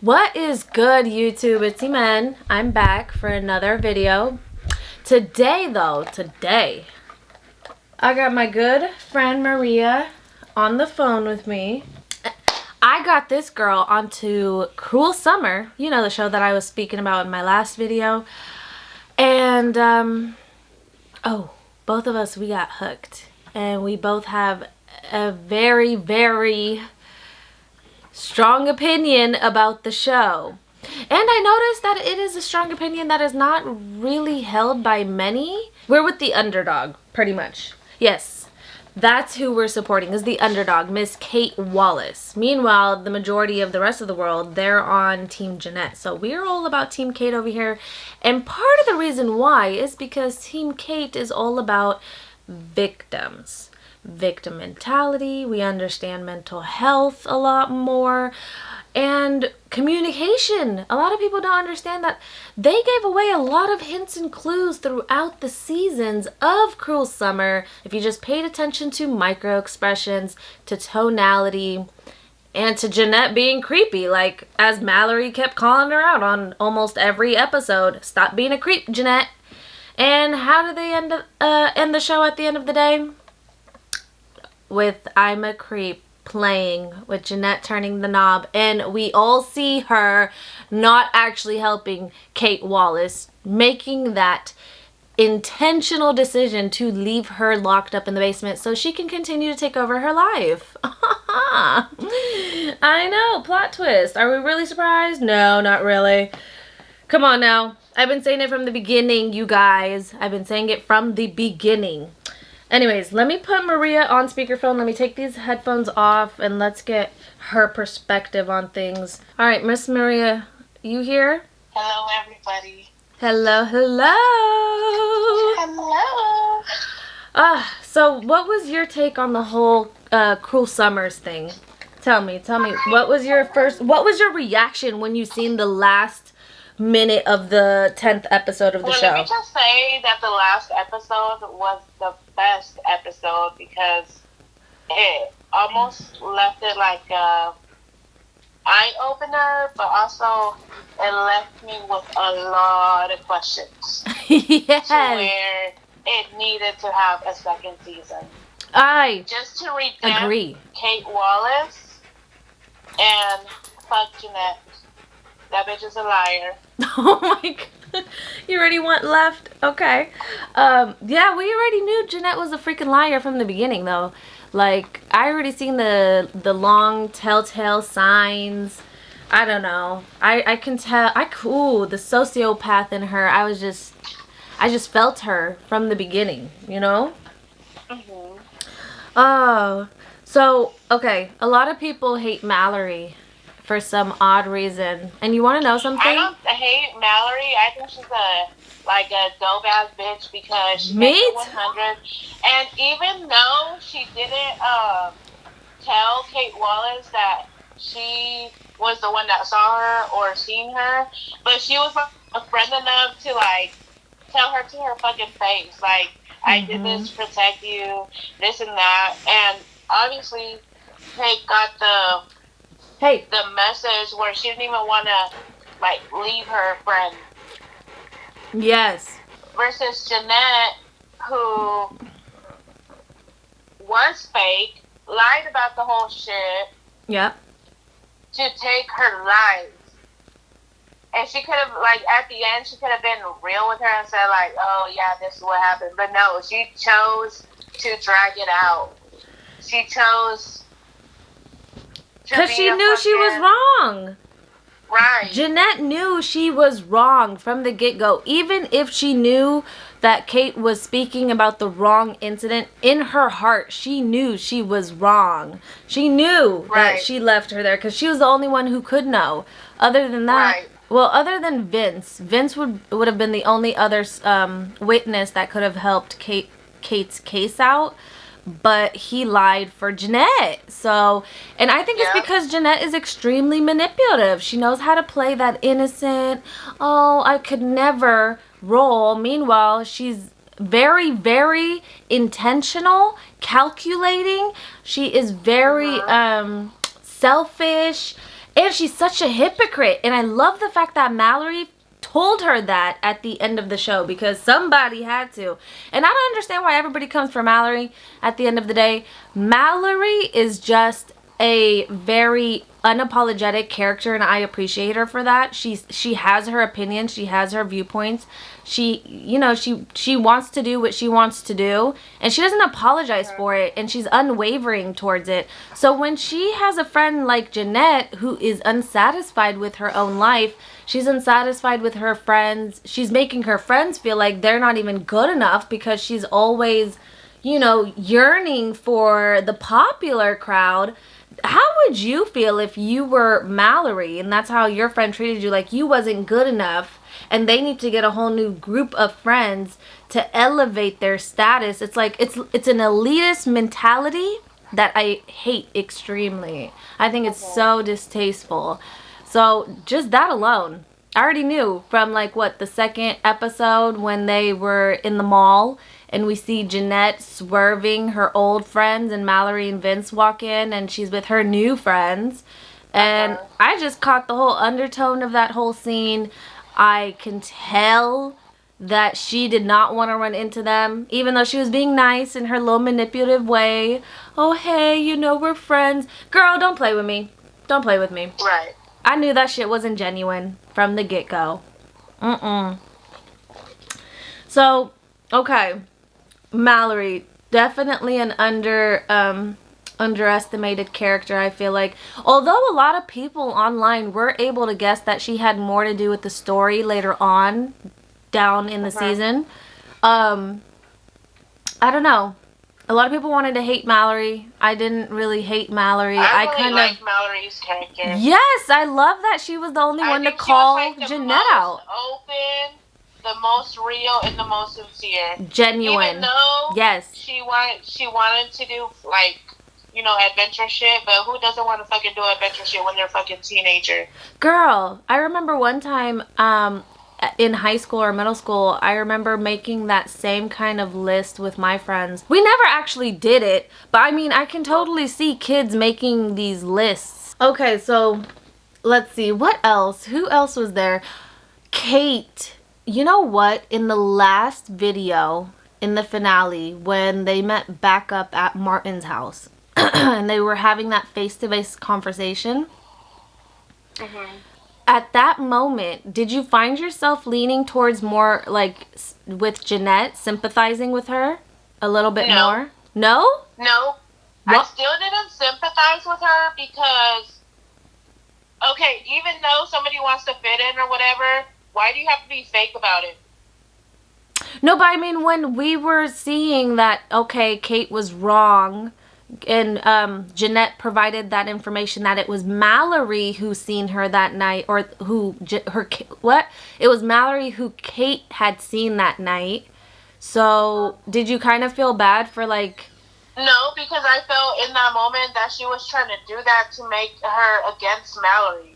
What is good, YouTube? It's Iman. I'm back for another video. Today, I got my good friend Maria on the phone with me. I got this girl onto Cruel Summer, you know, the show that I was speaking about in my last video. And, both of us, we got hooked. And we both have a very, very strong opinion about the show. And I noticed that it is a strong opinion that is not really held by many. We're with the underdog, pretty much. Yes, that's who we're supporting, is the underdog, Miss Kate Wallace. Meanwhile, the majority of the rest of the world, they're on Team Jeanette. So we're all about Team Kate over here. And part of the reason why is because Team Kate is all about victims. Victim mentality. We understand mental health a lot more, and communication. A lot of people don't understand that they gave away a lot of hints and clues throughout the seasons of Cruel Summer. If you just paid attention to micro expressions, to tonality, and to Jeanette being creepy, like as Mallory kept calling her out on almost every episode. Stop being a creep, Jeanette. And how do they end the show at the end of the day? With I'm a Creep playing, with Jeanette turning the knob, and we all see her not actually helping Kate Wallace, making that intentional decision to leave her locked up in the basement so she can continue to take over her life. I know, plot twist. Are we really surprised? No, not really. Come on now. I've been saying it from the beginning, you guys. I've been saying it from the beginning. Anyways, let me put Maria on speakerphone. Let me take these headphones off and let's get her perspective on things. All right, Miss Maria, you here? Hello, everybody. Hello, hello. Hello. So what was your take on the whole Cruel Summers thing? Tell me, what was your reaction when you seen the last minute of the 10th episode of the show? Let me just say that the last episode was the best episode because it almost left it like a eye-opener, but also it left me with a lot of questions. Yes. To where it needed to have a second season. Just to agree. Kate Wallace and fuck Jeanette. That bitch is a liar. Oh my god. You already want left? Okay. Yeah, we already knew Jeanette was a freaking liar from the beginning, though. Like, I already seen the long telltale signs. I don't know. I can tell. The sociopath in her. I just felt her from the beginning, you know? Mm-hmm. Oh. So, okay. A lot of people hate Mallory for some odd reason. And you want to know something? I don't hate Mallory. I think she's a dope ass bitch because she Me makes it 100. And even though she didn't tell Kate Wallace that she was the one that saw her or seen her, but she was a friend enough to tell her to her fucking face, I did this to protect you, this and that. And obviously Kate got the message where she didn't even want to leave her friend. Yes. Versus Jeanette, who was fake, lied about the whole shit. Yep. To take her life. And she could have, at the end, she could have been real with her and said, oh, yeah, this is what happened. But no, she chose to drag it out. She chose... Because she knew she was wrong. Right. Jeanette knew she was wrong from the get-go. Even if she knew that Kate was speaking about the wrong incident, in her heart, she knew she was wrong. She knew that she left her there because she was the only one who could know. Other than that, well, other than Vince would have been the only other witness that could have helped Kate's case out. But he lied for Jeanette. So, and I think it's because Jeanette is extremely manipulative. She knows how to play that innocent, oh, I could never role. Meanwhile, she's very, very intentional, calculating. She is very selfish And she's such a hypocrite. And I love the fact that Mallory told her that at the end of the show, because somebody had to. And I don't understand why everybody comes for Mallory at the end of the day. Mallory is just a very unapologetic character, and I appreciate her for that. She has her opinions, she has her viewpoints. She wants to do what she wants to do, and she doesn't apologize for it, and she's unwavering towards it. So when she has a friend like Jeanette who is unsatisfied with her own life, she's unsatisfied with her friends, she's making her friends feel like they're not even good enough because she's always, yearning for the popular crowd. How would you feel if you were Mallory and that's how your friend treated you, like you wasn't good enough and they need to get a whole new group of friends to elevate their status? It's like it's an elitist mentality that I hate extremely. I think it's so distasteful. So just that alone, I already knew from the second episode when they were in the mall and we see Jeanette swerving her old friends and Mallory and Vince walk in and she's with her new friends. And I just caught the whole undertone of that whole scene. I can tell that she did not want to run into them, even though she was being nice in her little manipulative way. Oh, hey, we're friends. Girl, don't play with me. Don't play with me. Right. I knew that shit wasn't genuine from the get-go. So, okay. Mallory, definitely an underestimated character, I feel like. Although a lot of people online were able to guess that she had more to do with the story later on down in the season. I don't know. A lot of people wanted to hate Mallory. I didn't really hate Mallory. I really liked Mallory's character. Yes, I love that she was the only one to call Jeanette out. Open, the most real, and the most sincere. Genuine. Even though yes, she wanted to do adventure shit, but who doesn't want to fucking do adventure shit when they're a fucking teenager? Girl, I remember one time in high school or middle school, I remember making that same kind of list with my friends. We never actually did it, but I mean, I can totally see kids making these lists. Okay, so let's see. What else? Who else was there? Kate. You know what? In the last video, in the finale, when they met back up at Martin's house, and they were having that face-to-face conversation, at that moment, did you find yourself leaning towards more, with Jeanette, sympathizing with her a little bit more? No? No. What? I still didn't sympathize with her because, okay, even though somebody wants to fit in or whatever, why do you have to be fake about it? No, but I mean, when we were seeing that, okay, Kate was wrong, and Jeanette provided that information that it was Mallory who seen her that night, or it was Mallory who Kate had seen that night. So did you kind of feel bad for No, because I felt in that moment that she was trying to do that to make her against Mallory.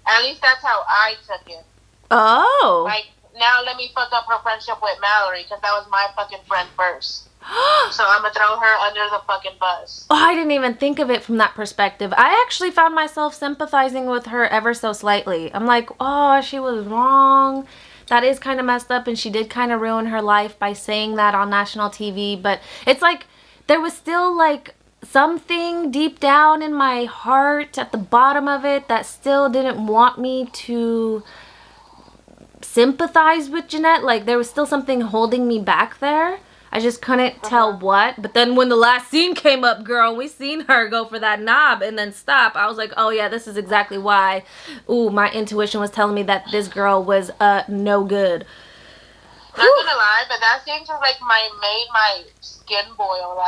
At least that's how I took it. Oh. Now let me fuck up her friendship with Mallory because that was my fucking friend first. So I'm gonna throw her under the fucking bus. Oh, I didn't even think of it from that perspective. I actually found myself sympathizing with her ever so slightly. I'm like, oh, she was wrong. That is kind of messed up, and she did kind of ruin her life by saying that on national TV. But it's like there was still something deep down in my heart at the bottom of it that still didn't want me to sympathize with Jeanette. There was still something holding me back there. I just couldn't tell what. But then when the last scene came up, girl, we seen her go for that knob and then stop. I was like, oh yeah, this is exactly why. Ooh, my intuition was telling me that this girl was no good. Not gonna lie, but that scene just made my skin boil.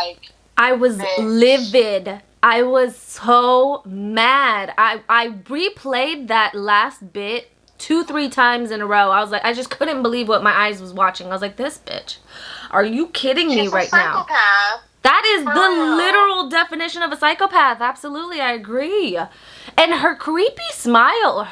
I was livid. I was so mad. I replayed that last bit 2-3 times in a row. I was like, I just couldn't believe what my eyes was watching. I was like, this bitch. Are you kidding me right now? That is the literal definition of a psychopath. Absolutely, I agree. And her creepy smiles,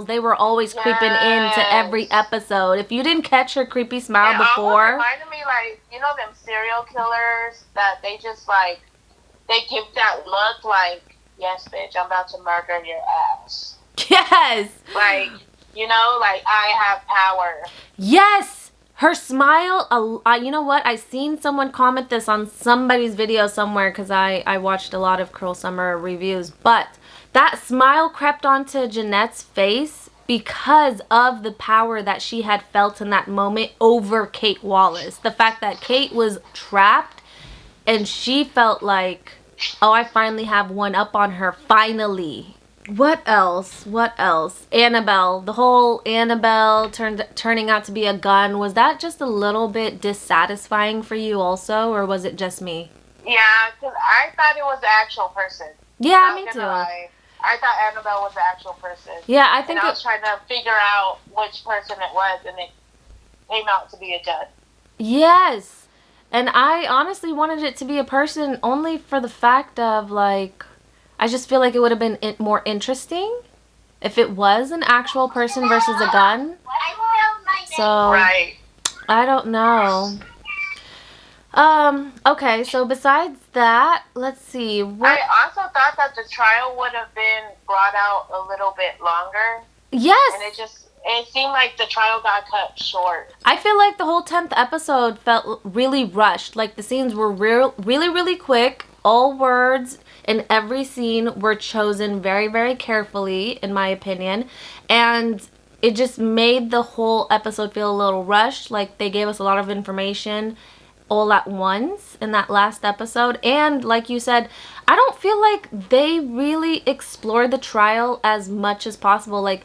they were always creeping into every episode. If you didn't catch her creepy smile before. It reminded me, them serial killers that they just, they give that look yes, bitch, I'm about to murder your ass. Yes. Like, you know, like, I have power. Yes. Her smile, you know what? I seen someone comment this on somebody's video somewhere because I watched a lot of Cruel Summer reviews. But that smile crept onto Jeanette's face because of the power that she had felt in that moment over Kate Wallace. The fact that Kate was trapped and she felt like, oh, I finally have one up on her. Finally. What else? What else? Annabelle. The whole Annabelle turning out to be a gun. Was that just a little bit dissatisfying for you also, or was it just me? Yeah, because I thought it was the actual person. Yeah, Not me too. gonna lie. I thought Annabelle was the actual person. Yeah, I think and I was trying to figure out which person it was, and it came out to be a judge. Yes. And I honestly wanted it to be a person only for the fact of, like, I just feel like it would have been more interesting if it was an actual person versus a gun. So, Right. I don't know. Okay, so besides that, let's see. What? I also thought that the trial would have been brought out a little bit longer. Yes. And it seemed like the trial got cut short. I feel like the whole 10th episode felt really rushed. Like the scenes were really, really quick. All words in every scene were chosen very, very carefully, in my opinion. And it just made the whole episode feel a little rushed. Like they gave us a lot of information all at once in that last episode. And like you said, I don't feel like they really explored the trial as much as possible. Like,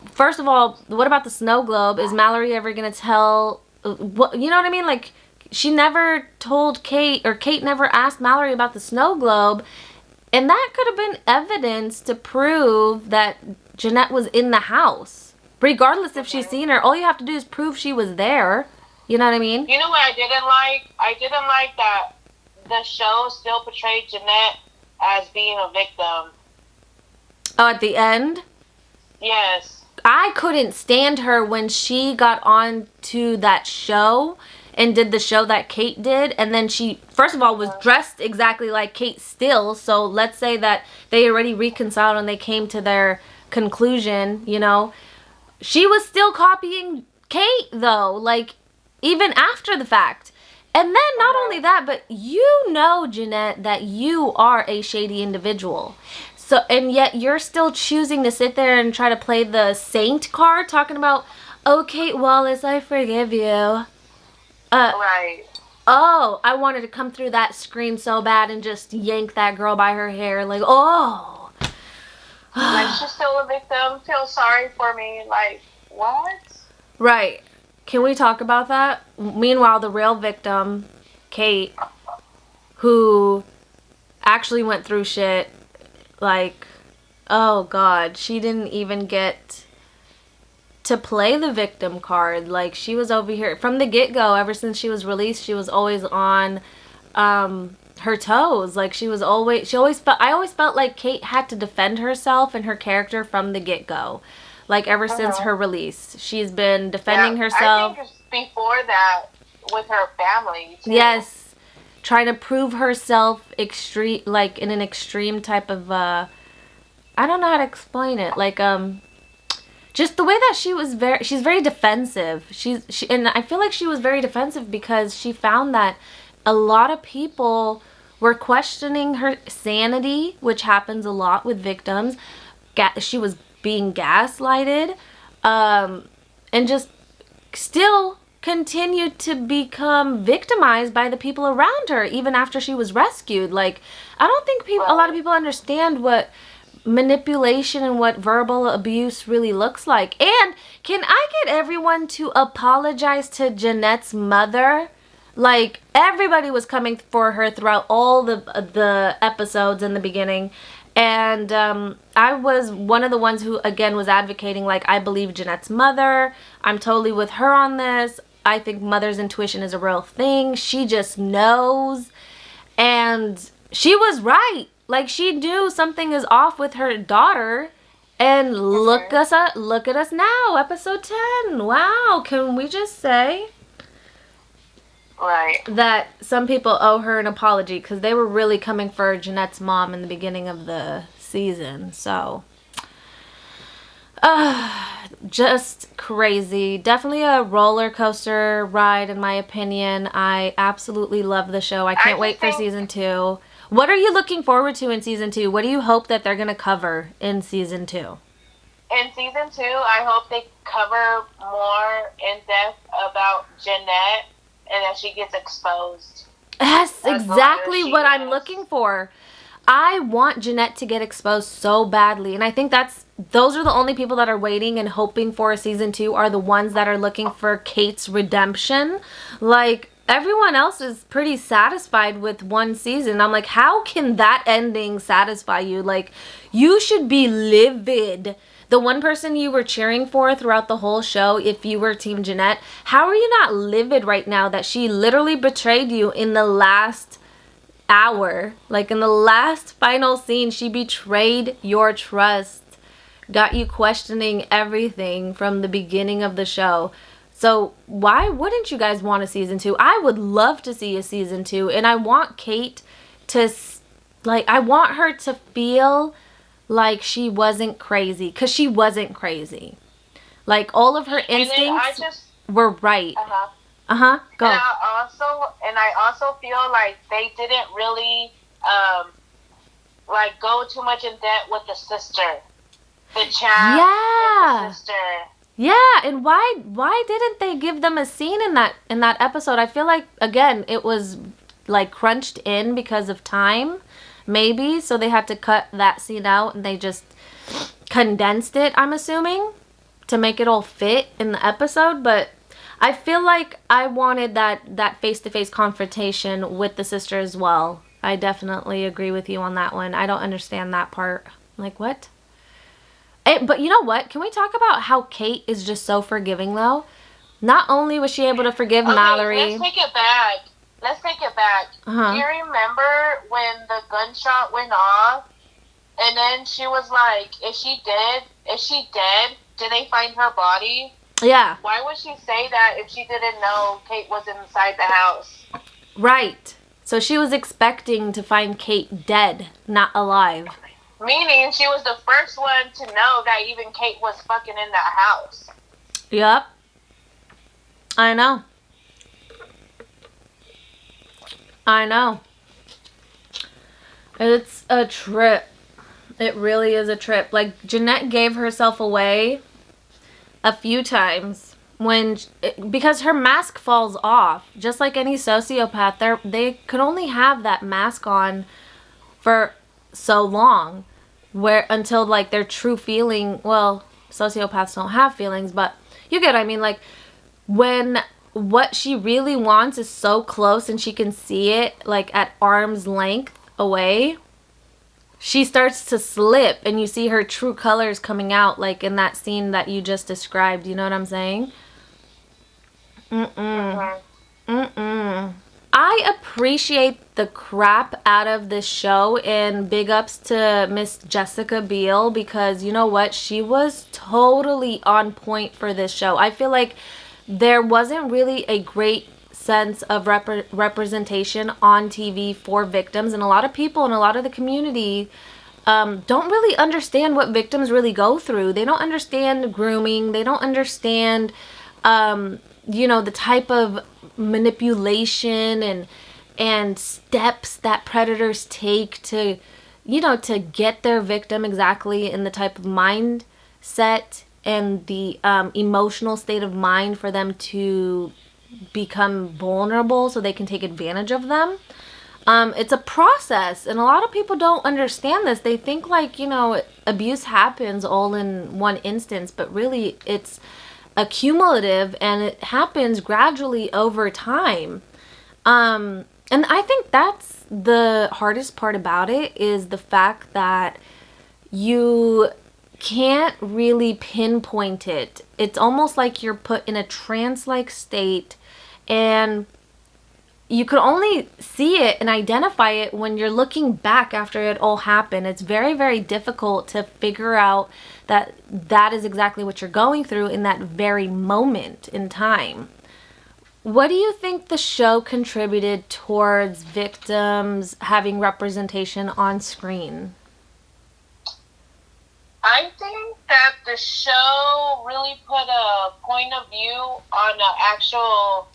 first of all, what about the snow globe? Is Mallory ever gonna tell what, you know what I mean? Like, she never told Kate, or Kate never asked Mallory about the snow globe, and that could have been evidence to prove that Jeanette was in the house. Regardless if she's seen her, all you have to do is prove she was there. You know what I mean? You know what I didn't like? I didn't like that the show still portrayed Jeanette as being a victim. Oh, at the end? Yes. I couldn't stand her when she got on to that show and did the show that Kate did. And then she, first of all, was dressed exactly like Kate still. So let's say that they already reconciled and they came to their conclusion, you know. She was still copying Kate, though. Like, even after the fact. And then not only that, but you know, Jeanette, that you are a shady individual. So, and yet you're still choosing to sit there and try to play the saint card, talking about, oh, Kate Wallace, I forgive you. Right. Oh, I wanted to come through that screen so bad and just yank that girl by her hair. Like, oh. Like, she's still a victim. Feel sorry for me. Like, what? Right. Can we talk about that? Meanwhile, the real victim, Kate, who actually went through shit, like, oh God, she didn't even get to play the victim card. Like, she was over here from the get-go. Ever since she was released, she was always on her toes. Like, I always felt like Kate had to defend herself and her character from the get-go. Like, ever since her release, she's been defending herself. I think before that, with her family, too. Yes. Trying to prove herself extreme, like, in an extreme type of, I don't know how to explain it. Like, just the way that she's very defensive. And I feel like she was very defensive because she found that a lot of people were questioning her sanity, which happens a lot with victims. She was being gaslighted, and just still continued to become victimized by the people around her even after she was rescued. Like, I don't think a lot of people understand what manipulation and what verbal abuse really looks like. And can I get everyone to apologize to Jeanette's mother? Like, everybody was coming for her throughout all the episodes in the beginning. And I was one of the ones who, again, was advocating, like, I believe Jeanette's mother. I'm totally with her on this. I think mother's intuition is a real thing. She just knows. And she was right. Like, she knew something is off with her daughter. And look at us now, episode 10. Wow, can we just say? Right. that some people owe her an apology because they were really coming for Jeanette's mom in the beginning of the season. So, just crazy. Definitely a roller coaster ride, in my opinion. I absolutely love the show. I can't wait for season 2. What are you looking forward to in season 2? What do you hope that they're going to cover in season 2? In season 2, I hope they cover more in depth about Jeanette and that she gets exposed. That's exactly what I'm looking for. I want Jeanette to get exposed so badly, and I think those are the only people that are waiting and hoping for a season 2 are the ones that are looking for Kate's redemption. Like, everyone else is pretty satisfied with one season. I'm like, how can that ending satisfy you? Like, you should be livid. The one person you were cheering for throughout the whole show, if you were Team Jeanette, how are you not livid right now that she literally betrayed you in the last hour? Like, in the last final scene, she betrayed your trust, got you questioning everything from the beginning of the show. So why wouldn't you guys want a season 2? I would love to see a season 2, and I want Kate to, like, I want her to feel like she wasn't crazy, because she wasn't crazy. Like, all of her instincts were right. Go. And I also feel like they didn't really like go too much in depth with the sister, the chat with the sister. Yeah, and why didn't they give them a scene in that episode? I feel like, again, it was like crunched in because of time, maybe, so they had to cut that scene out and they just condensed it, I'm assuming, to make it all fit in the episode. But I feel like I wanted that face-to-face confrontation with the sister as well. I definitely agree with you on that one. I don't understand that part. Like, what? But you know what? Can we talk about how Kate is just so forgiving, though? Not only was she able to forgive Mallory... Let's take it back. Do you remember when the gunshot went off? And then she was like, is she dead? Did they find her body? Yeah. Why would she say that if she didn't know Kate was inside the house? Right. So she was expecting to find Kate dead, not alive. Meaning she was the first one to know that even Kate was fucking in that house. Yep. I know. It's a trip. It really is a trip. Like, Jeanette gave herself away a few times because her mask falls off. Just like any sociopath, they could only have that mask on for so long, until like their true feeling. Well, sociopaths don't have feelings, but you get what I mean. Like, when what she really wants is so close and she can see it like at arm's length away, she starts to slip and you see her true colors coming out, like in that scene that you just described. You know what I'm saying? I appreciate the crap out of this show, and big ups to Miss Jessica Biel, because you know what? She was totally on point for this show. I feel like there wasn't really a great sense of representation on TV for victims, and a lot of people in a lot of the community don't really understand what victims really go through. They don't understand grooming. They don't understand, the type of manipulation and steps that predators take to get their victim exactly in the type of mindset and the emotional state of mind for them to become vulnerable so they can take advantage of them. It's a process, and a lot of people don't understand this. They think like, abuse happens all in one instance, but really it's accumulative and it happens gradually over time. And I think that's the hardest part about it, is the fact that you can't really pinpoint it. It's almost like you're put in a trance-like state, and you can only see it and identify it when you're looking back after it all happened. It's very, very difficult to figure out that is exactly what you're going through in that very moment in time. What do you think the show contributed towards victims having representation on screen? I think that the show really put a point of view on the actual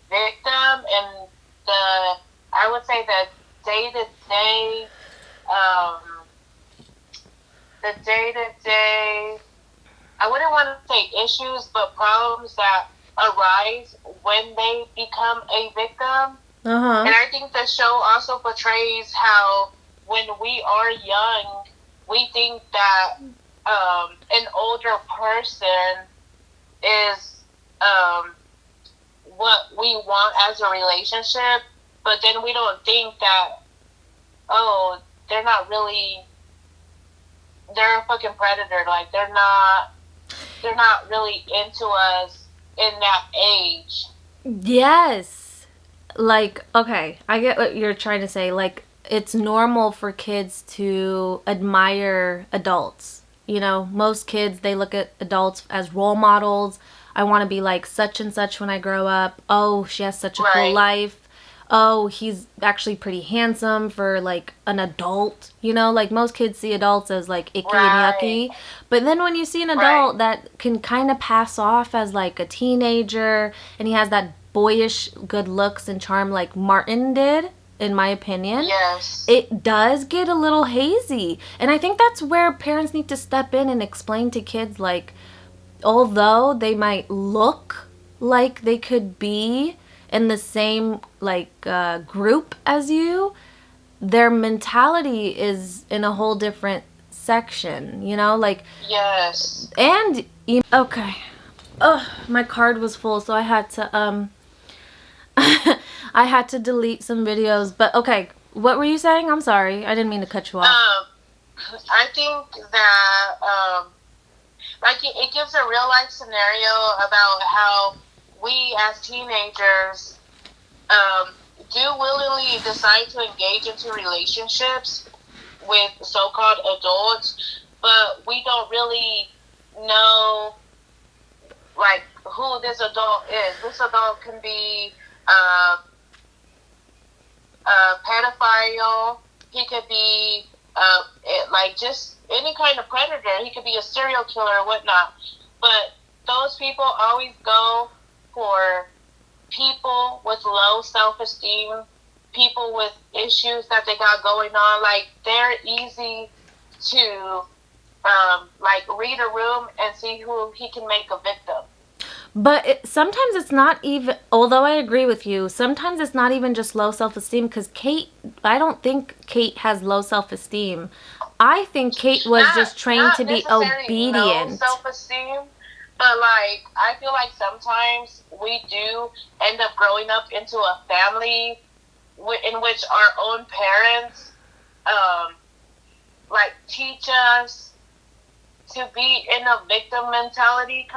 victim and the, I would say the day to day, um, the day to day, I wouldn't want to say issues, but problems that arise when they become a victim. Uh-huh. And I think the show also portrays how when we are young, we think that an older person is what we want as a relationship, but then we don't think that, oh, they're not really, they're a fucking predator. Like they're not really into us in that age. Yes. Like, okay, I get what you're trying to say. Like, it's normal for kids to admire adults. You know, most kids, they look at adults as role models. I want to be like such and such when I grow up. Oh, she has such a cool Right, life. Oh, he's actually pretty handsome for like an adult. You know, like most kids see adults as like icky and right, yucky. But then when you see an right. adult that can kind of pass off as like a teenager and he has that boyish good looks and charm like Martin did, in my opinion, Yes. it does get a little hazy. And I think that's where parents need to step in and explain to kids, like, although they might look like they could be in the same, like, group as you, their mentality is in a whole different section, you know? Like, Yes. and, okay. Oh, my card was full, so I had to, I had to delete some videos. But okay, what were you saying? I'm sorry. I didn't mean to cut you off. I think that like it gives a real life scenario about how we as teenagers do willingly decide to engage into relationships with so-called adults, but we don't really know like who this adult is. This adult can be uh, a pedophile. He could be like just any kind of predator. He could be a serial killer or whatnot. But those people always go for people with low self-esteem, people with issues that they got going on. Like they're easy to like read a room and see who he can make a victim. But sometimes it's not even, although I agree with you, sometimes it's not even just low self esteem because Kate, I don't think Kate has low self esteem. I think Kate was just trained to Not be necessarily low obedient. self-esteem, but like I feel like sometimes we do end up growing up into a family in which our own parents um, like teach us to be in a victim mentality,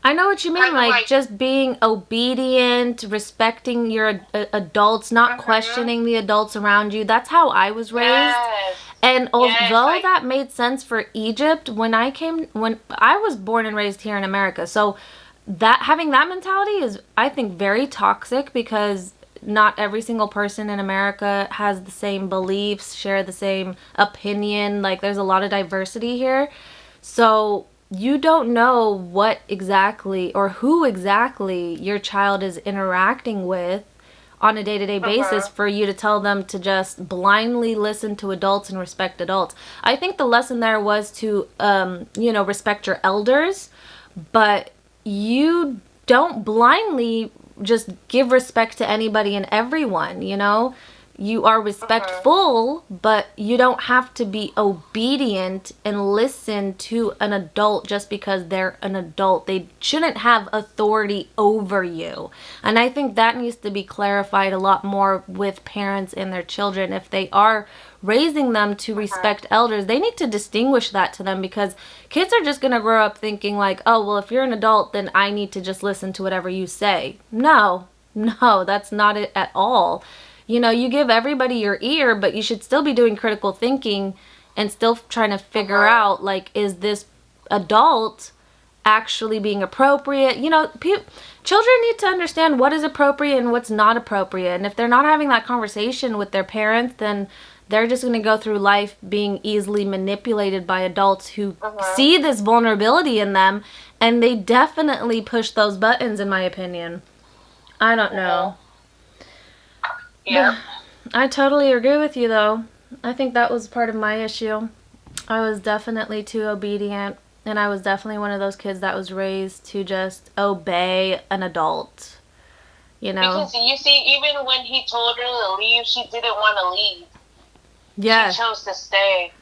I know what you mean, kind of like like. just being obedient, respecting your adults, not Mhm. questioning the adults around you. That's how I was raised. Yes, And yes, although like that made sense for Egypt, when I was born and raised here in America, so that having that mentality is, I think, very toxic because not every single person in America has the same beliefs, share the same opinion. Like there's a lot of diversity here. So you don't know what exactly or who exactly your child is interacting with on a day-to-day basis uh-huh, for you to tell them to just blindly listen to adults and respect adults. I think the lesson there was to respect your elders, but you don't blindly just give respect to anybody and everyone, you know? You are uh-huh, respectful, but you don't have to be obedient and listen to an adult just because they're an adult. They shouldn't have authority over you. And I think that needs to be clarified a lot more with parents and their children. If they are raising them to uh-huh, respect elders, they need to distinguish that to them because kids are just going to grow up thinking like, oh, well, if you're an adult, then I need to just listen to whatever you say. No, no, that's not it at all. You know, you give everybody your ear, but you should still be doing critical thinking and still trying to figure uh-huh. out, like, is this adult actually being appropriate. You know, children need to understand what is appropriate and what's not appropriate. And if they're not having that conversation with their parents, then they're just going to go through life being easily manipulated by adults who see this vulnerability in them, and they definitely push those buttons, in my opinion. I don't know. Yeah. I totally agree with you, though. I think that was part of my issue. I was definitely too obedient, and I was definitely one of those kids that was raised to just obey an adult. You know? Because you see, even when he told her to leave, she didn't want to leave. Yeah. She chose to stay.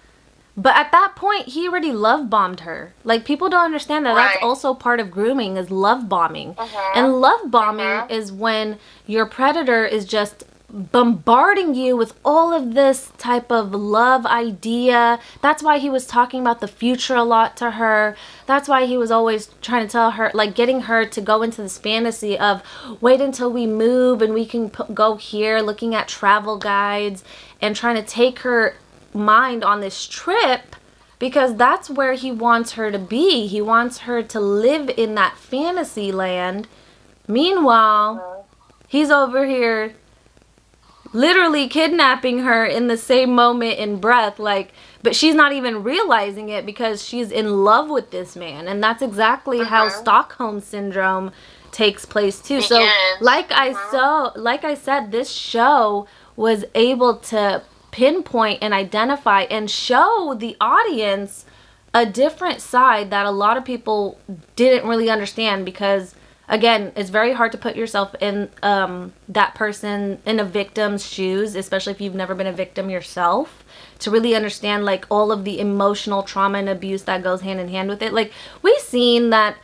But at that point, he already love bombed her. Like, people don't understand that that's also part of grooming, is love bombing. And love bombing is when your predator is just bombarding you with all of this type of love idea. That's why he was talking about the future a lot to her. That's why he was always trying to tell her, like, getting her to go into this fantasy of wait until we move and we can go here, looking at travel guides and trying to take her mind on this trip, because that's where he wants her to be. He wants her to live in that fantasy land. Meanwhile, he's over here literally kidnapping her in the same moment in breath, like, but she's not even realizing it because she's in love with this man. And that's exactly how Stockholm syndrome takes place too. So like I said, this show was able to pinpoint and identify and show the audience a different side that a lot of people didn't really understand, because again, it's very hard to put yourself in that person, in a victim's shoes, especially if you've never been a victim yourself, to really understand like all of the emotional trauma and abuse that goes hand in hand with it. Like, we've seen that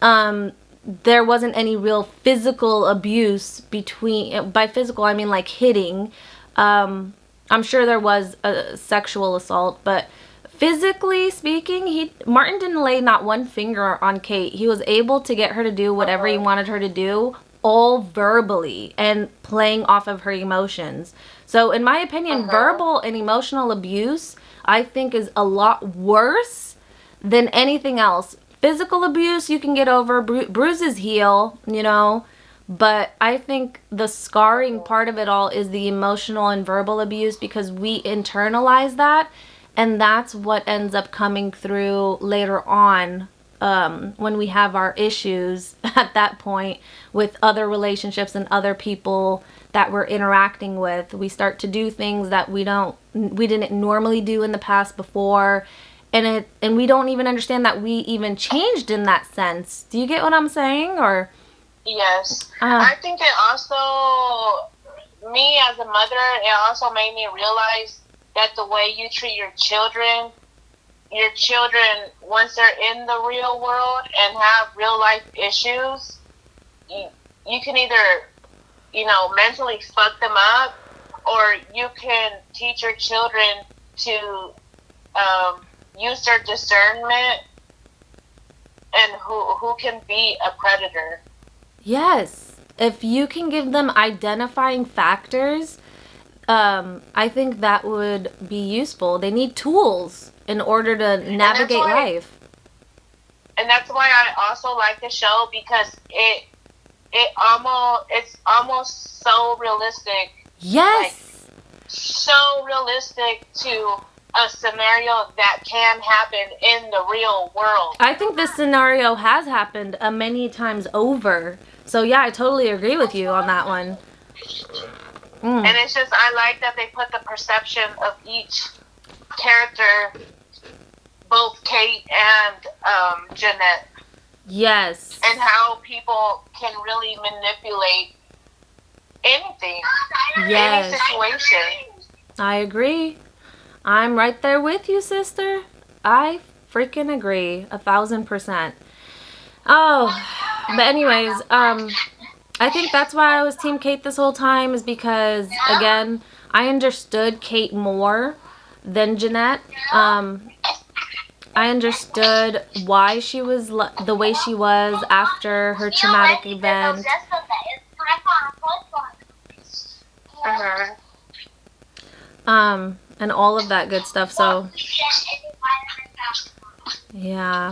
there wasn't any real physical abuse by physical I mean like hitting. I'm sure there was a sexual assault, but physically speaking, Martin didn't lay not one finger on Kate. He was able to get her to do whatever he wanted her to do, all verbally and playing off of her emotions. So in my opinion, verbal and emotional abuse, I think, is a lot worse than anything else. Physical abuse, you can get over, bruises heal, you know. But I think the scarring part of it all is the emotional and verbal abuse, because we internalize that. And that's what ends up coming through later on when we have our issues at that point with other relationships and other people that we're interacting with. We start to do things that we didn't normally do in the past before. And we don't even understand that we even changed in that sense. Do you get what I'm saying? Or yes. I think it also, me as a mother, it also made me realize that the way you treat your children, once they're in the real world and have real life issues, you can either, mentally fuck them up, or you can teach your children to use their discernment and who can be a predator. Yes. If you can give them identifying factors, I think that would be useful. They need tools in order to navigate life. And that's why I also like the show, because it's almost so realistic. Yes. Like, so realistic to a scenario that can happen in the real world. I think this scenario has happened many times over. So yeah, I totally agree with you on that one. And it's just, I like that they put the perception of each character, both Kate and Jeanette. Yes. And how people can really manipulate anything, any situation. I agree. I'm right there with you, sister. I freaking agree 1,000%. Oh, but anyways, I think that's why I was Team Kate this whole time, is because, again, I understood Kate more than Jeanette. I understood why she was the way she was after her traumatic event. And all of that good stuff. So, yeah.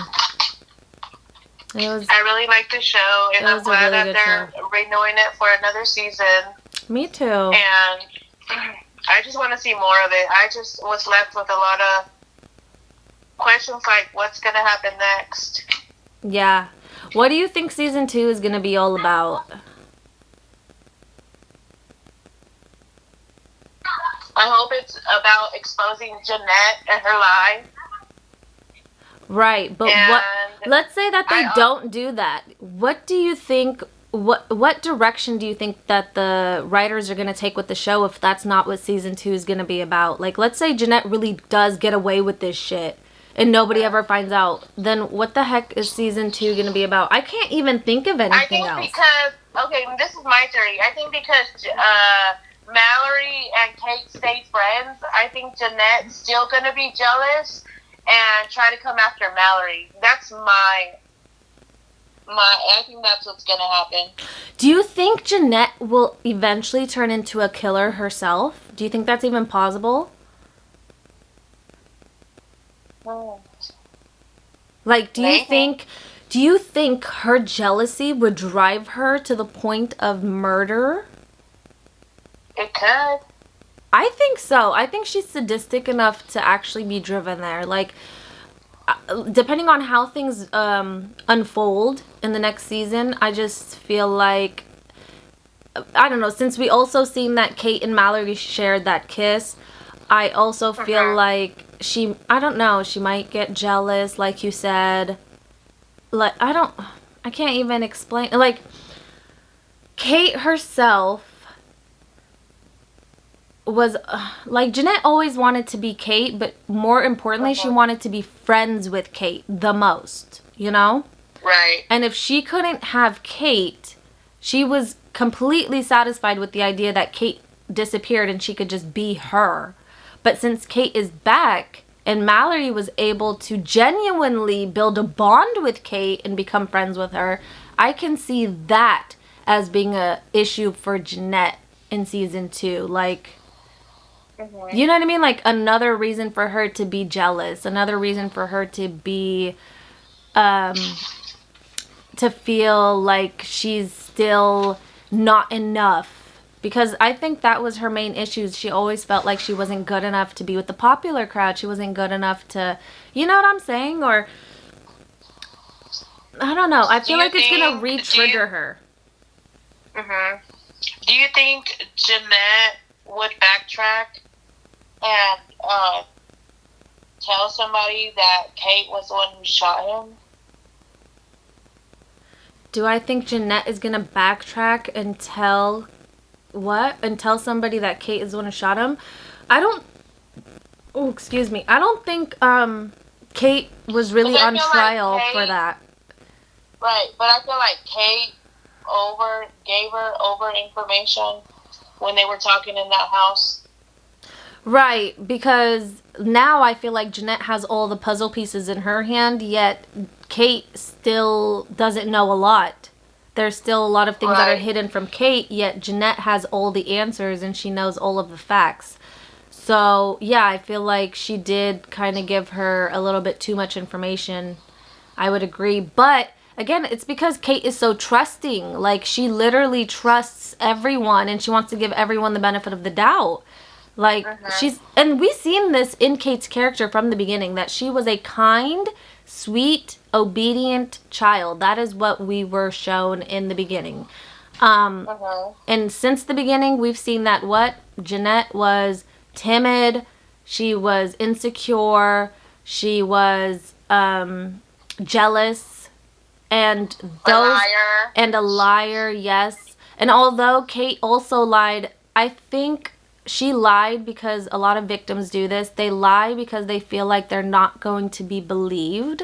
It was I really like the show, and it I'm was a glad really that good they're show. renewing it for another season. Me too. And I just want to see more of it. I just was left with a lot of questions like, what's going to happen next? Yeah. What do you think season 2 is going to be all about? I hope it's about exposing Jeanette and her lie. Right, but what? And Let's say that they I don't do that. What do you think? What direction do you think that the writers are gonna take with the show if that's not what season 2 is gonna be about? Like, let's say Jeanette really does get away with this shit, and nobody ever finds out. Then what the heck is season 2 gonna be about? I can't even think of I anything think else. because, okay, this is my theory. I think because Mallory and Kate stay friends, I think Jeanette's still going to be jealous and try to come after Mallory. That's I think that's what's going to happen. Do you think Jeanette will eventually turn into a killer herself? Do you think that's even possible? Like, Maybe. do you think her jealousy would drive her to the point of murder? It could. I think so. I think she's sadistic enough to actually be driven there. Like, depending on how things unfold in the next season, I just feel like, I don't know, since we also seen that Kate and Mallory shared that kiss, I also feel like I don't know, she might get jealous, like you said. Like, I can't even explain. Like, Kate herself was, like, Jeanette always wanted to be Kate, but more importantly, she wanted to be friends with Kate the most, you know? Right. And if she couldn't have Kate, she was completely satisfied with the idea that Kate disappeared and she could just be her. But since Kate is back and Mallory was able to genuinely build a bond with Kate and become friends with her, I can see that as being a issue for Jeanette in season 2. Like, you know what I mean? Like, another reason for her to be jealous, another reason for her to be, to feel like she's still not enough. Because I think that was her main issue. She always felt like she wasn't good enough to be with the popular crowd. She wasn't good enough to, you know what I'm saying? Or, I don't know. I feel like it's going to re-trigger her. Do you think Jeanette would backtrack and tell somebody that Kate was the one who shot him? Do I think Jeanette is going to backtrack and tell what? And tell somebody that Kate is the one who shot him? I don't... Oh, excuse me. I don't think Kate was really on trial for that. Right, but I feel like Kate gave her over information when they were talking in that house. Right, because now I feel like Jeanette has all the puzzle pieces in her hand, yet Kate still doesn't know a lot. There's still a lot of things that are hidden from Kate, yet Jeanette has all the answers and she knows all of the facts. So, yeah, I feel like she did kind of give her a little bit too much information. I would agree. But, again, it's because Kate is so trusting. Like, she literally trusts everyone and she wants to give everyone the benefit of the doubt. Like, and we've seen this in Kate's character from the beginning, that she was a kind, sweet, obedient child. That is what we were shown in the beginning. And since the beginning, we've seen that Jeanette was timid, she was insecure, she was jealous, and a liar, yes. And although Kate also lied, I think she lied because a lot of victims do this. They lie because they feel like they're not going to be believed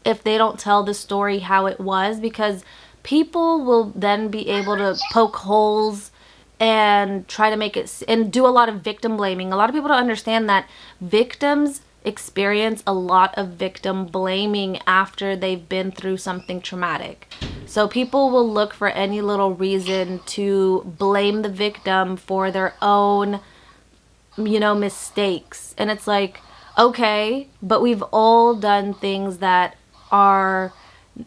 if they don't tell the story how it was, because people will then be able to poke holes and try to make it and do a lot of victim blaming. A lot of people don't understand that victims experience a lot of victim blaming after they've been through something traumatic. So people will look for any little reason to blame the victim for their own, mistakes. And it's like, okay, but we've all done things that are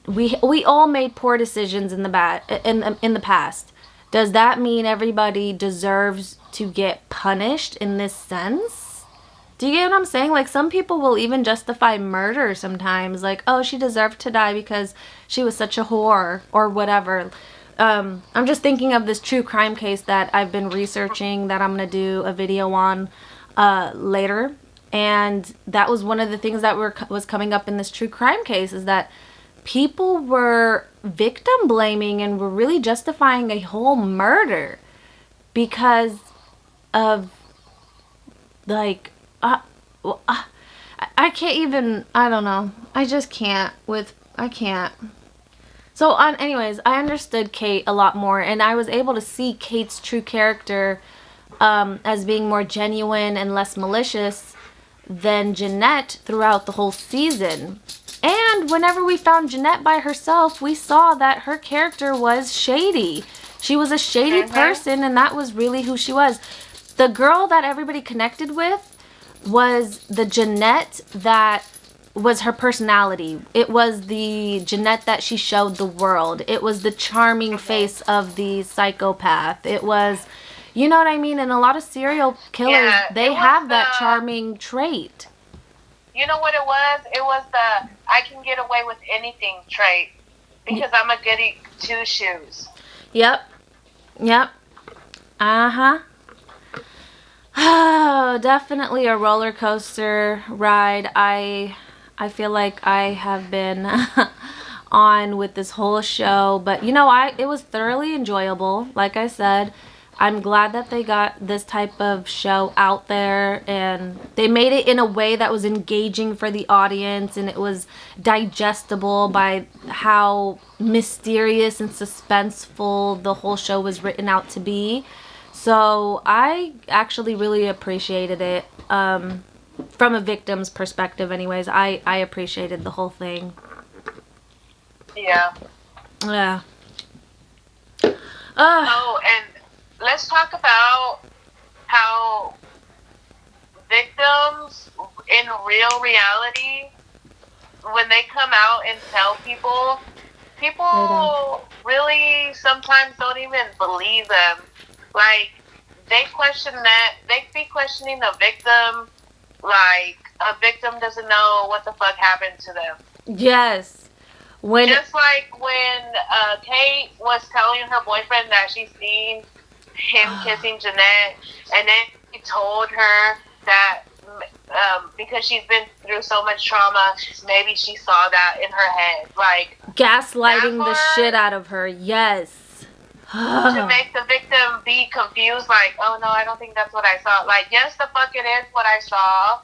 we all made poor decisions in the past. Does that mean everybody deserves to get punished in this sense? Do you get what I'm saying? Like, some people will even justify murder sometimes. Like, oh, she deserved to die because she was such a whore or whatever. I'm just thinking of this true crime case that I've been researching that I'm going to do a video on later. And that was one of the things that was coming up in this true crime case, is that people were victim blaming and were really justifying a whole murder because of, like, well, I can't even, I don't know. I just can't I can't. So, anyways, I understood Kate a lot more, and I was able to see Kate's true character as being more genuine and less malicious than Jeanette throughout the whole season. And whenever we found Jeanette by herself, we saw that her character was shady. She was a shady person, and that was really who she was. The girl that everybody connected with was the Jeanette that was her personality. It was the Jeanette that she showed the world. It was the charming face of the psychopath. It was, you know what I mean? And a lot of serial killers, they have that charming trait. You know what it was? It was the I can get away with anything trait because I'm a goody two shoes. Yep. Uh-huh. Oh, definitely a roller coaster ride. I feel like I have been on with this whole show, but you know, it was thoroughly enjoyable. Like I said, I'm glad that they got this type of show out there, and they made it in a way that was engaging for the audience, and it was digestible by how mysterious and suspenseful the whole show was written out to be. So I actually really appreciated it. From a victim's perspective anyways, I appreciated the whole thing. Yeah. Oh, and let's talk about how victims in real reality, when they come out and tell people really sometimes don't even believe them. Like, they be questioning the victim like a victim doesn't know what the fuck happened to them. Yes. Just like when Kate was telling her boyfriend that she's seen him kissing Jeanette, and then he told her that because she's been through so much trauma, maybe she saw that in her head. Like, gaslighting the shit out of her. Yes. To make the victim be confused, like, oh no, I don't think that's what I saw. Like, yes, the fuck it is what I saw.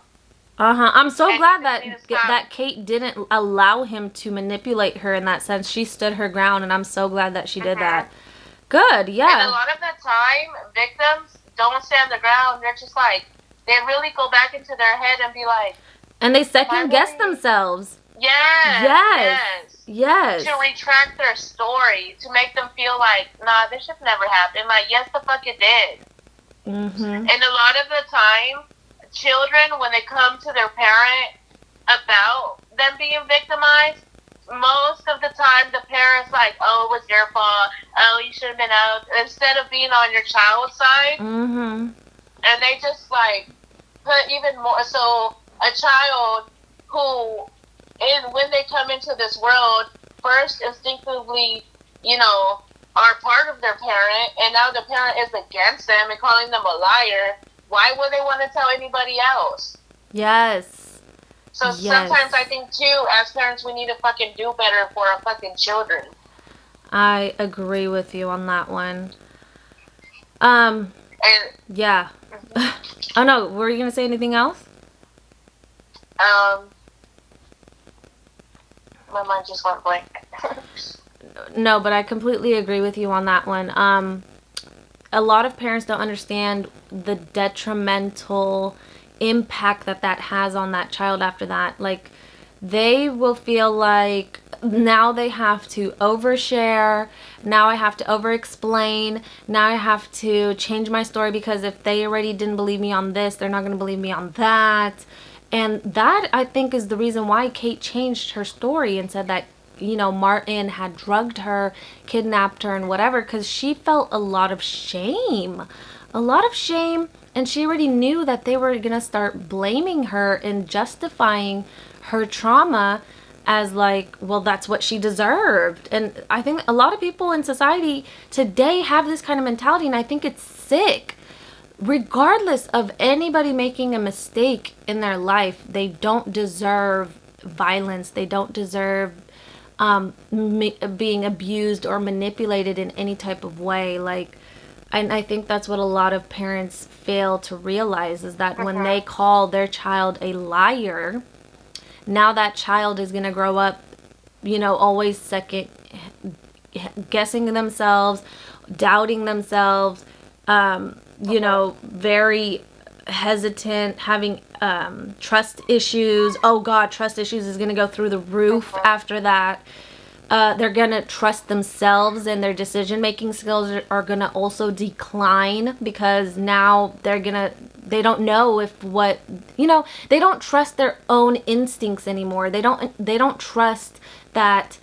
I'm so glad that Kate didn't allow him to manipulate her in that sense. She stood her ground, and I'm so glad that she did that. Good, yeah. And a lot of the time, victims don't stand their ground. They're just like, they really go back into their head and be like... And they second guess themselves. Yes. To retract their story, to make them feel like, nah, this should never happen. Like, yes, the fuck it did. Mm-hmm. And a lot of the time, children, when they come to their parent about them being victimized, most of the time the parent's like, oh, it was your fault. Oh, you should have been out. Instead of being on your child's side. Mm-hmm. And they just, like, put even more. So, a child who... And when they come into this world, first instinctively, you know, are part of their parent, and now the parent is against them and calling them a liar, why would they want to tell anybody else? Yes. So sometimes I think, too, as parents, we need to fucking do better for our fucking children. I agree with you on that one. Yeah. Oh, no, were you going to say anything else? My mind just went blank. No, but I completely agree with you on that one. A lot of parents don't understand the detrimental impact that has on that child after that. Like, they will feel like now they have to overshare, now I have to over-explain, now I have to change my story because if they already didn't believe me on this, they're not going to believe me on that. And that, I think, is the reason why Kate changed her story and said that Martin had drugged her, kidnapped her, and whatever, because she felt a lot of shame. A lot of shame, and she already knew that they were going to start blaming her and justifying her trauma as like, well, that's what she deserved. And I think a lot of people in society today have this kind of mentality, and I think it's sick. Regardless of anybody making a mistake in their life, they don't deserve violence. They don't deserve being abused or manipulated in any type of way. Like, and I think that's what a lot of parents fail to realize, is that when they call their child a liar, now that child is going to grow up, always second guessing themselves, doubting themselves, very hesitant, having trust issues. Oh God, trust issues is going to go through the roof after that. They're going to trust themselves, and their decision-making skills are going to also decline, because now they don't know they don't trust their own instincts anymore. They don't trust that,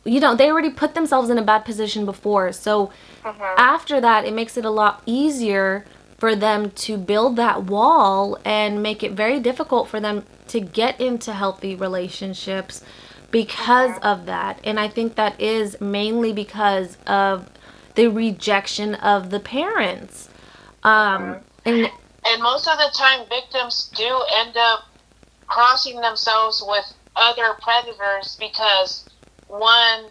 they already put themselves in a bad position before. So after that, it makes it a lot easier for them to build that wall and make it very difficult for them to get into healthy relationships because of that. And I think that is mainly because of the rejection of the parents. And most of the time, victims do end up crossing themselves with other predators because, one,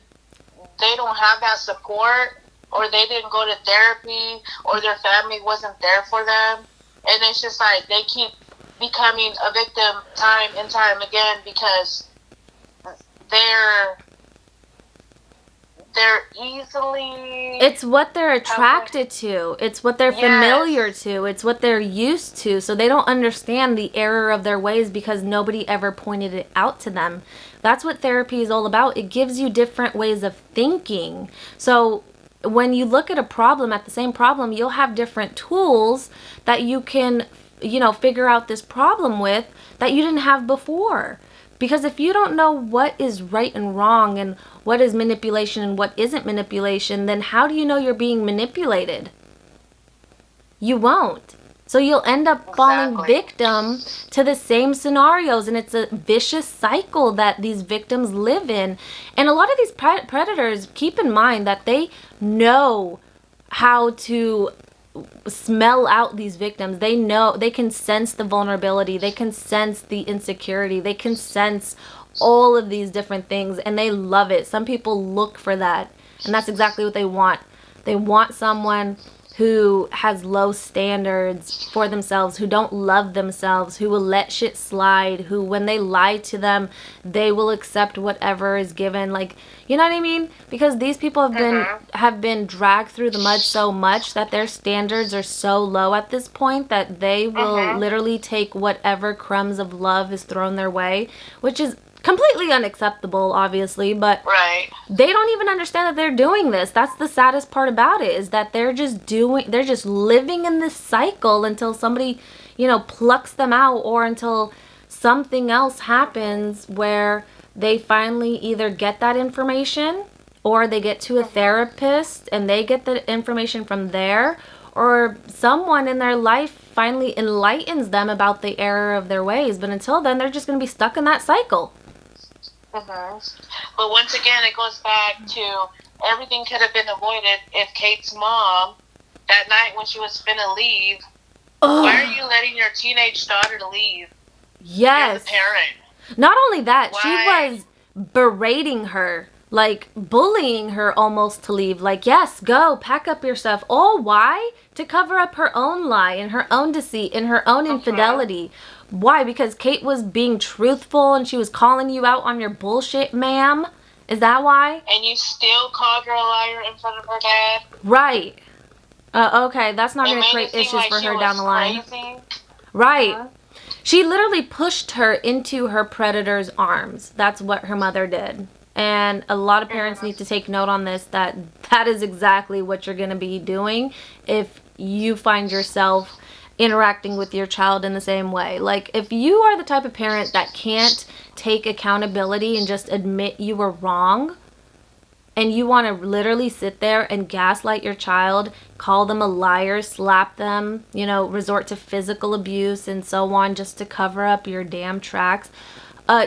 they don't have that support, or they didn't go to therapy, or their family wasn't there for them. And it's just like they keep becoming a victim time and time again because they're easily... It's what they're attracted to. It's what they're familiar to. It's what they're used to. So they don't understand the error of their ways because nobody ever pointed it out to them. That's what therapy is all about. It gives you different ways of thinking. So when you look at a problem, at the same problem, you'll have different tools that you can, figure out this problem with that you didn't have before. Because if you don't know what is right and wrong and what is manipulation and what isn't manipulation, then how do you know you're being manipulated? You won't. So you'll end up falling victim to the same scenarios, and it's a vicious cycle that these victims live in. And a lot of these predators, keep in mind that they know how to smell out these victims. They know, they can sense the vulnerability, they can sense the insecurity, they can sense all of these different things, and they love it. Some people look for that, and that's exactly what they want. They want someone who has low standards for themselves, who don't love themselves, who will let shit slide, who when they lie to them, they will accept whatever is given. Like, you know what I mean? Because these people have been dragged through the mud so much that their standards are so low at this point that they will literally take whatever crumbs of love is thrown their way, which is completely unacceptable, obviously, but they don't even understand that they're doing this. That's the saddest part about it, is that they're just living in this cycle until somebody, plucks them out, or until something else happens where they finally either get that information, or they get to a therapist and they get the information from there, or someone in their life finally enlightens them about the error of their ways. But until then, they're just going to be stuck in that cycle. But once again, it goes back to everything could have been avoided if Kate's mom, that night when she was finna leave, why are you letting your teenage daughter leave? Yes. You're the parent. Not only that, she was berating her, like bullying her almost to leave. Like, yes, go, pack up your stuff. All why? To cover up her own lie and her own deceit and her own infidelity. Why? Because Kate was being truthful and she was calling you out on your bullshit, ma'am? Is that why? And you still called her a liar in front of her dad? Right. Okay, that's not going to create issues for her down the line. Crazy. Right. She literally pushed her into her predator's arms. That's what her mother did. And a lot of parents need to take note on this, that is exactly what you're going to be doing if you find yourself interacting with your child in the same way. Like, if you are the type of parent that can't take accountability and just admit you were wrong, and you want to literally sit there and gaslight your child, call them a liar, slap them, resort to physical abuse and so on just to cover up your damn tracks,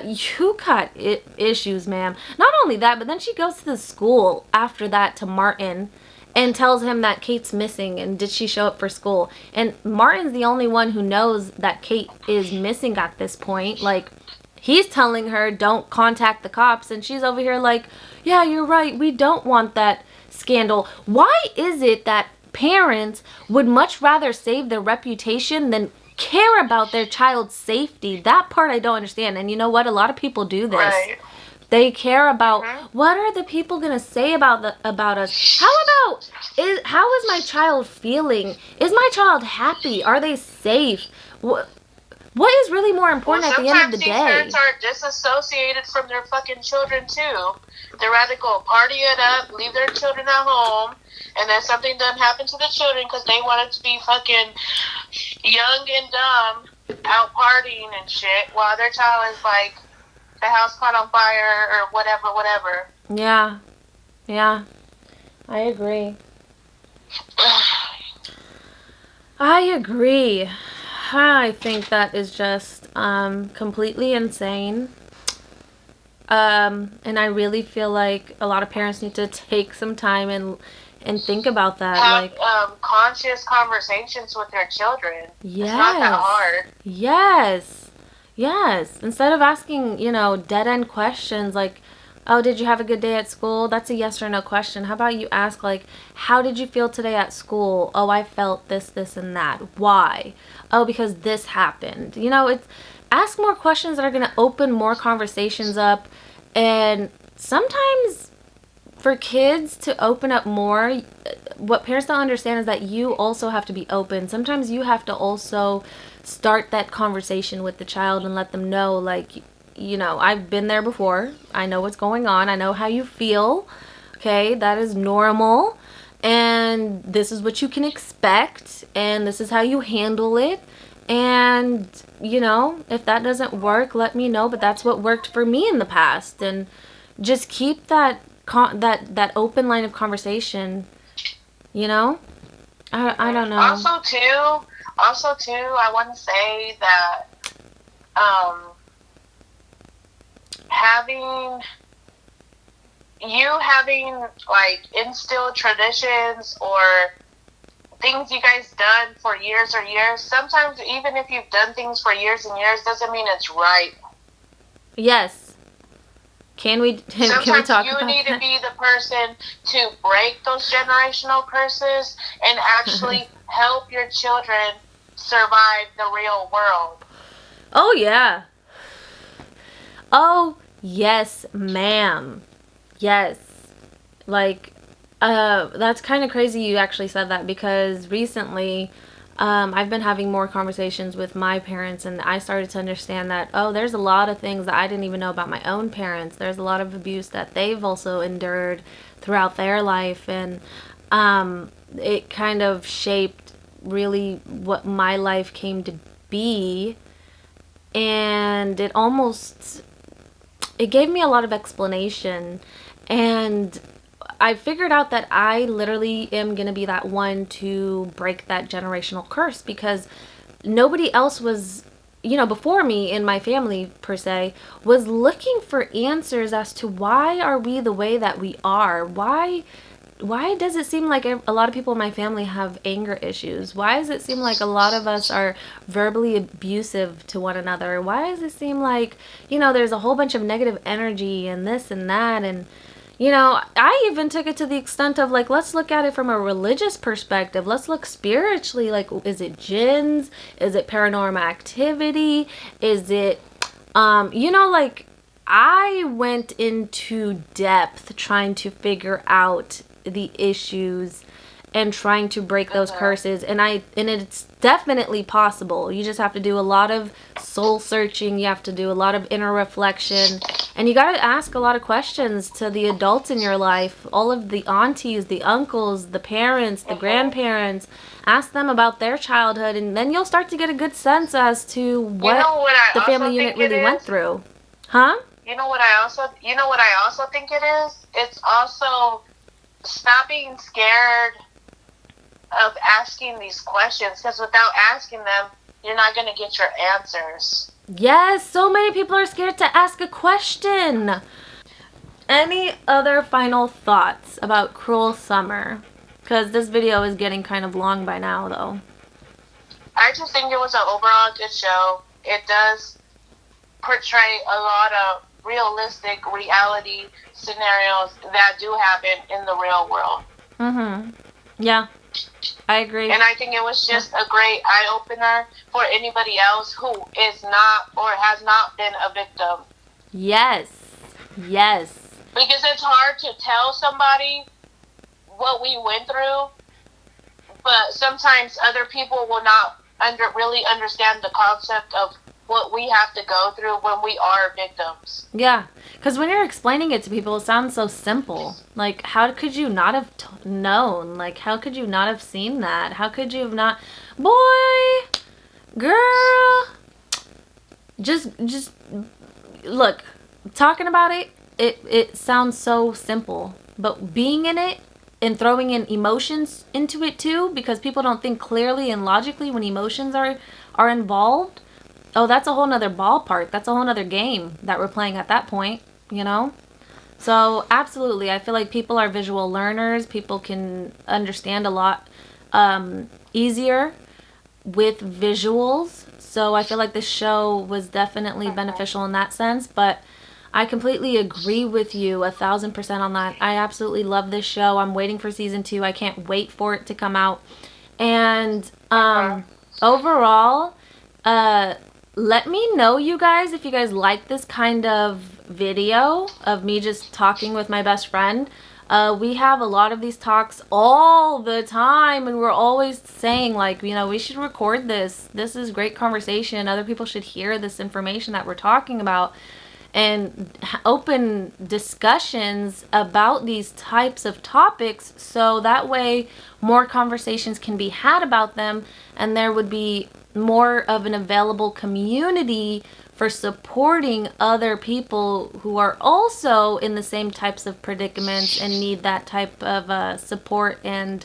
you got issues, ma'am. Not only that, but then she goes to the school after that to Martin and tells him that Kate's missing and did she show up for school. And Martin's the only one who knows that Kate is missing at this point. Like, he's telling her, don't contact the cops, and she's over here like, yeah, you're right, we don't want that scandal. Why is it that parents would much rather save their reputation than care about their child's safety? That part I don't understand. And you know what? A lot of people do this. Right. They care about what are the people gonna say about us? How is my child feeling? Is my child happy? Are they safe? What is really more important at the end of the day? Sometimes these parents are disassociated from their fucking children too. They'd rather go party it up, leave their children at home, and then something doesn't happen to the children because they wanted to be fucking young and dumb, out partying and shit, while their child is like, the house caught on fire or whatever. Yeah. I agree. I think that is just completely insane. And I really feel like a lot of parents need to take some time and think about that. Have conscious conversations with their children. Yes. It's not that hard. Yes. Instead of asking, dead-end questions like, oh, did you have a good day at school? That's a yes or no question. How about you ask, like, how did you feel today at school? Oh, I felt this, and that. Why? Oh, because this happened. It's ask more questions that are going to open more conversations up. And sometimes for kids to open up more, what parents don't understand is that you also have to be open. Sometimes you have to also start that conversation with the child and let them know, like, I've been there before. I know what's going on. I know how you feel. Okay, that is normal. And this is what you can expect. And this is how you handle it. And, if that doesn't work, let me know. But that's what worked for me in the past. And just keep that open line of conversation, I don't know. Also, too, I want to say that having like instilled traditions or things you guys done for years or years, sometimes even if you've done things for years and years doesn't mean it's right. Yes. Can we talk about that? Sometimes you need to be the person to break those generational curses and actually help your children survive the real world. Oh, yeah. Oh, yes, ma'am. Yes. Like, that's kind of crazy you actually said that, because recently I've been having more conversations with my parents, and I started to understand that, there's a lot of things that I didn't even know about my own parents. There's a lot of abuse that they've also endured throughout their life, and it kind of shaped really what my life came to be, and it gave me a lot of explanation, and I figured out that I literally am going to be that one to break that generational curse, because nobody else was, before me in my family per se, was looking for answers as to why are we the way that we are? Why does it seem like a lot of people in my family have anger issues? Why does it seem like a lot of us are verbally abusive to one another? Why does it seem like, there's a whole bunch of negative energy and this and that? And, I even took it to the extent of, like, let's look at it from a religious perspective. Let's look spiritually. Like, is it jinns? Is it paranormal activity? Is it, like, I went into depth trying to figure out the issues and trying to break those curses, and it's definitely possible. You just have to do a lot of soul searching. You have to do a lot of inner reflection, And you got to ask a lot of questions to the adults in your life, all of the aunties, the uncles, the parents, the grandparents. Ask them about their childhood, and then you'll start to get a good sense as to what the family unit really went through. Huh? You know what I also think it is? It's also stop being scared of asking these questions, because without asking them, you're not going to get your answers. Yes, so many people are scared to ask a question. Any other final thoughts about Cruel Summer? Because this video is getting kind of long by now, though. I just think it was an overall good show. It does portray a lot of realistic reality scenarios that do happen in the real world. Mm-hmm. Yeah, I agree. And I think it was just a great eye-opener for anybody else who is not or has not been a victim. Yes. Yes. Because it's hard to tell somebody what we went through, but sometimes other people will not really understand the concept of what we have to go through when we are victims. Yeah, because when you're explaining it to people, it sounds so simple. Like, how could you not have known? Like, how could you not have seen that? How could you have not... Boy, girl, just look, talking about it, it sounds so simple. But being in it and throwing in emotions into it too, because people don't think clearly and logically when emotions are involved. Oh, that's a whole nother ballpark. That's a whole nother game that we're playing at that point, you know? So, absolutely. I feel like people are visual learners. People can understand a lot easier with visuals. So, I feel like this show was definitely beneficial in that sense. But I completely agree with you 1,000% on that. I absolutely love this show. I'm waiting for season 2. I can't wait for it to come out. And overall, let me know, you guys, if you guys like this kind of video of me just talking with my best friend. We have a lot of these talks all the time, and we're always saying, like, you know, we should record this. This is great conversation. Other people should hear this information that we're talking about, and open discussions about these types of topics, so that way more conversations can be had about them, and there would be more of an available community for supporting other people who are also in the same types of predicaments and need that type of support and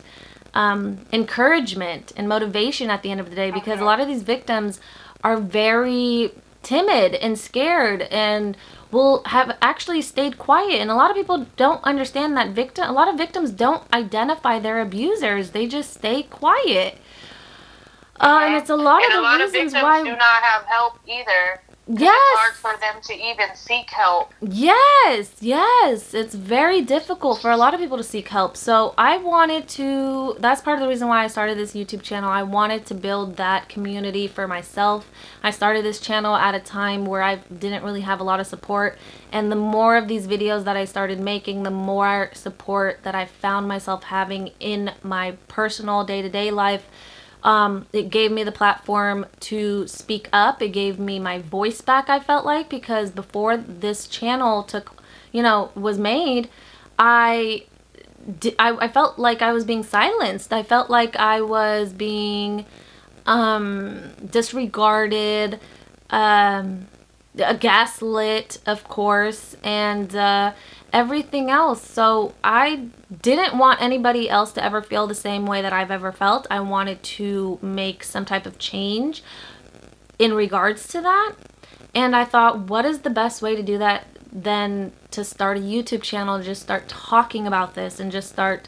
encouragement and motivation at the end of the day, because a lot of these victims are very timid and scared and will have actually stayed quiet, and a lot of people don't understand that a lot of victims don't identify their abusers. They just stay quiet. And it's a lot of the reasons why do not have help either. Yes. It's hard for them to even seek help. Yes. It's very difficult for a lot of people to seek help. So I wanted to, that's part of the reason why I started this YouTube channel. I wanted to build that community for myself. I started this channel at a time where I didn't really have a lot of support. And the more of these videos that I started making, the more support that I found myself having in my personal day-to-day life. It gave me the platform to speak up. It gave me my voice back, I felt like, because before this channel was made, I felt like I was being silenced. I felt like I was being disregarded, gaslit, of course, and everything else. So I didn't want anybody else to ever feel the same way that I've ever felt. I wanted to make some type of change in regards to that. And I thought, what is the best way to do that than to start a YouTube channel, just start talking about this and just start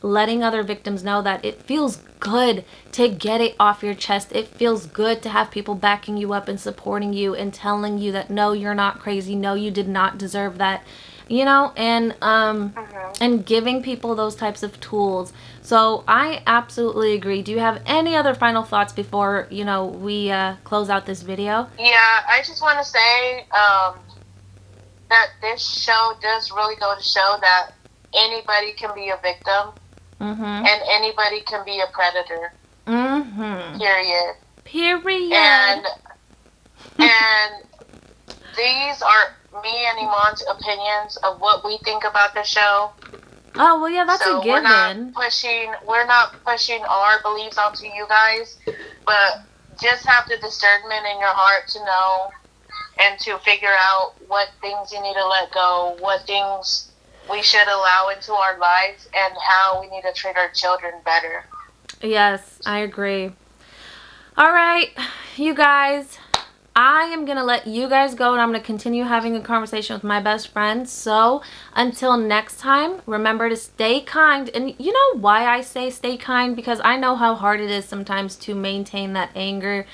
letting other victims know that it feels good to get it off your chest. It feels good to have people backing you up and supporting you and telling you that no, you're not crazy, no, you did not deserve that, and giving people those types of tools. So I absolutely agree. Do you have any other final thoughts before we close out this video? Yeah, I just want to say that this show does really go to show that anybody can be a victim. And anybody can be a predator. Period. Period. And these are me and Iman's opinions of what we think about the show. Oh, well, yeah, that's So a given. we're not pushing our beliefs onto you guys, but just have the discernment in your heart to know and to figure out what things you need to let go, what things we should allow into our lives, and how we need to treat our children better. Yes, I agree. All right, you guys, I am going to let you guys go, and I'm going to continue having a conversation with my best friend. So until next time, remember to stay kind. And you know why I say stay kind? Because I know how hard it is sometimes to maintain that anger.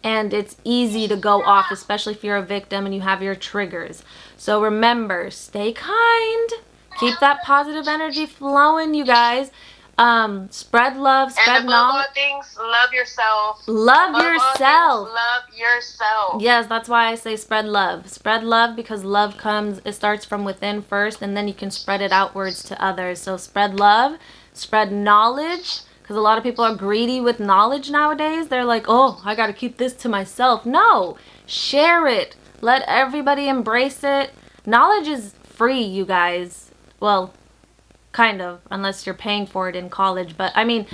And it's easy to go off, especially if you're a victim and you have your triggers. So remember, stay kind. Keep that positive energy flowing, you guys. Spread love, spread and above knowledge. all things, love yourself. Love Above all yourself. things, love yourself. Yes, that's why I say spread love. Spread love because love it starts from within first, and then you can spread it outwards to others. So spread love, spread knowledge, because a lot of people are greedy with knowledge nowadays. They're like, oh, I got to keep this to myself. No, share it. Let everybody embrace it. Knowledge is free, you guys. Well, kind of, unless you're paying for it in college. But I mean,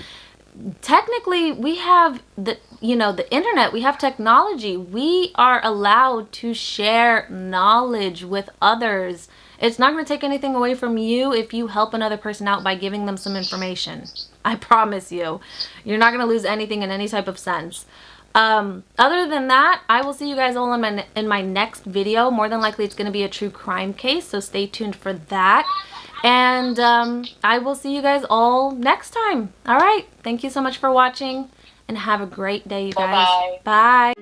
technically we have the internet, we have technology. We are allowed to share knowledge with others. It's not going to take anything away from you if you help another person out by giving them some information. I promise you. You're not going to lose anything in any type of sense. Other than that, I will see you guys all in my next video. More than likely it's going to be a true crime case, so stay tuned for that. And I will see you guys all next time. All right. Thank you so much for watching, and have a great day, you guys. Bye-bye. Bye.